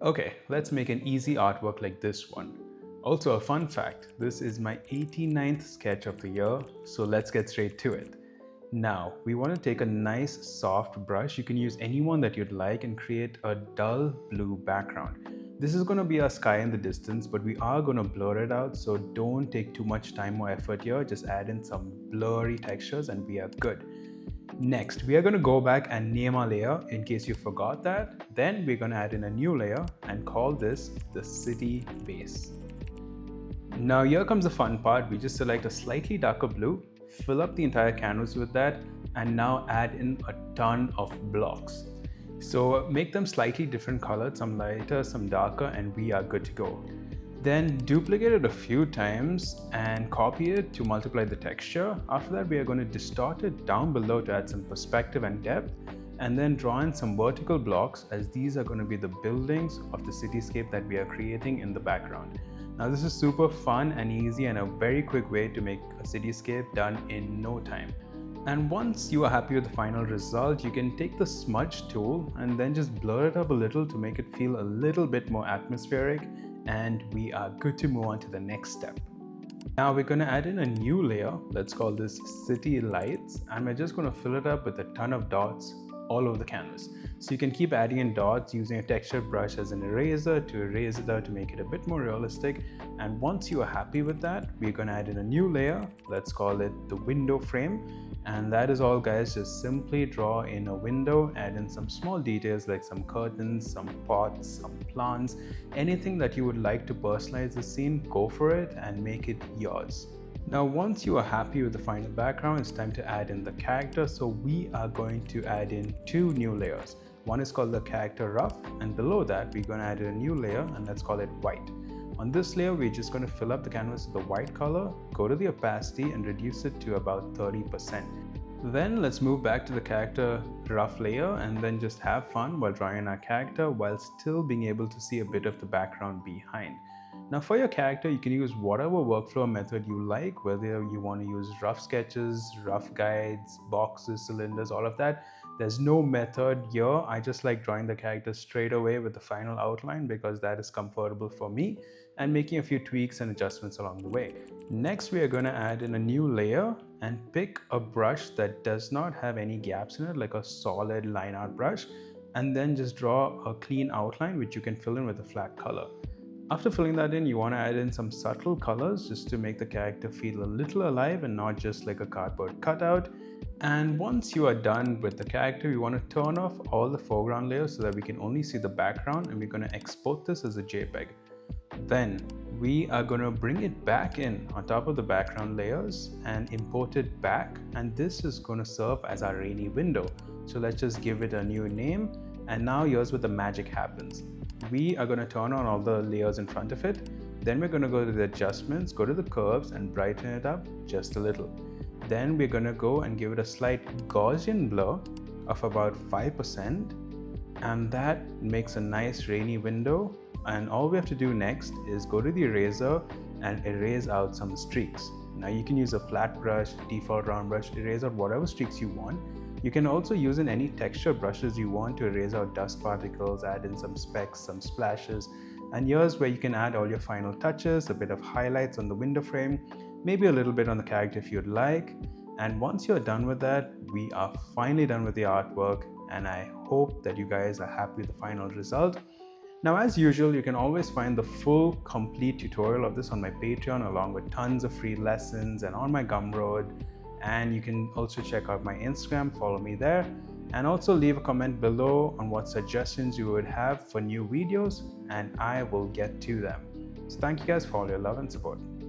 Okay, let's make an easy artwork like this one. Also, a fun fact, this is my 89th sketch of the year, so let's get straight to it. Now, we want to take a nice soft brush. You can use any one that you'd like and create a dull blue background. This is going to be our sky in the distance, but we are going to blur it out, so don't take too much time or effort here. Just add in some blurry textures and we are good. Next, we are going to go back and name our layer in case you forgot that. Then we're going to add in a new layer and call this the city base. Now here comes the fun part. We just select a slightly darker blue, fill up the entire canvas with that, and now add in a ton of blocks. So make them slightly different colored, some lighter, some darker, and we are good to go. Then duplicate it a few times and copy it to multiply the texture. After that, we are going to distort it down below to add some perspective and depth, and then draw in some vertical blocks, as these are going to be the buildings of the cityscape that we are creating in the background. Now this is super fun and easy and a very quick way to make a cityscape done in no time. And once you are happy with the final result, you can take the smudge tool and then just blur it up a little to make it feel a little bit more atmospheric, and we are good to move on to the next step. Now we're going to add in a new layer. Let's call this city lights, and we're just going to fill it up with a ton of dots all over the canvas. So you can keep adding in dots using a texture brush as an eraser to erase it out to make it a bit more realistic. And once you are happy with that, we're going to add in a new layer. Let's call it the window frame. And that is all, guys. Just simply draw in a window, add in some small details like some curtains, some pots, some plants, anything that you would like to personalize the scene, go for it and make it yours. Now once you are happy with the final background, it's time to add in the character. So we are going to add in two new layers. One is called the character rough, and below that we're going to add in a new layer, and let's call it white. On this layer, we're just going to fill up the canvas with the white color, go to the opacity and reduce it to about 30%. Then let's move back to the character rough layer and then just have fun while drawing our character while still being able to see a bit of the background behind. Now for your character, you can use whatever workflow method you like, whether you want to use rough sketches, rough guides, boxes, cylinders, all of that. There's no method here. I just like drawing the character straight away with the final outline because that is comfortable for me, and making a few tweaks and adjustments along the way. Next, we are going to add in a new layer and pick a brush that does not have any gaps in it, like a solid line art brush, and then just draw a clean outline which you can fill in with a flat color. After filling that in, you want to add in some subtle colors just to make the character feel a little alive and not just like a cardboard cutout. And once you are done with the character, we want to turn off all the foreground layers so that we can only see the background, and we're going to export this as a JPEG. Then we are going to bring it back in on top of the background layers and import it back, and this is going to serve as our rainy window. So let's just give it a new name, and now here's where the magic happens. We are going to turn on all the layers in front of it. Then we're going to go to the adjustments, go to the curves and brighten it up just a little. Then we're going to go and give it a slight Gaussian blur of about 5%, and that makes a nice rainy window. And all we have to do next is go to the eraser and erase out some streaks. Now you can use a flat brush, default round brush, erase out whatever streaks you want. You can also use in any texture brushes you want to erase out dust particles, add in some specks, some splashes. And here's where you can add all your final touches, a bit of highlights on the window frame, maybe a little bit on the character if you'd like. And once you're done with that, we are finally done with the artwork, and I hope that you guys are happy with the final result. Now, as usual, you can always find the full complete tutorial of this on my Patreon, along with tons of free lessons, and on my Gumroad. And you can also check out my Instagram, follow me there, and also leave a comment below on what suggestions you would have for new videos, and I will get to them. So thank you guys for all your love and support.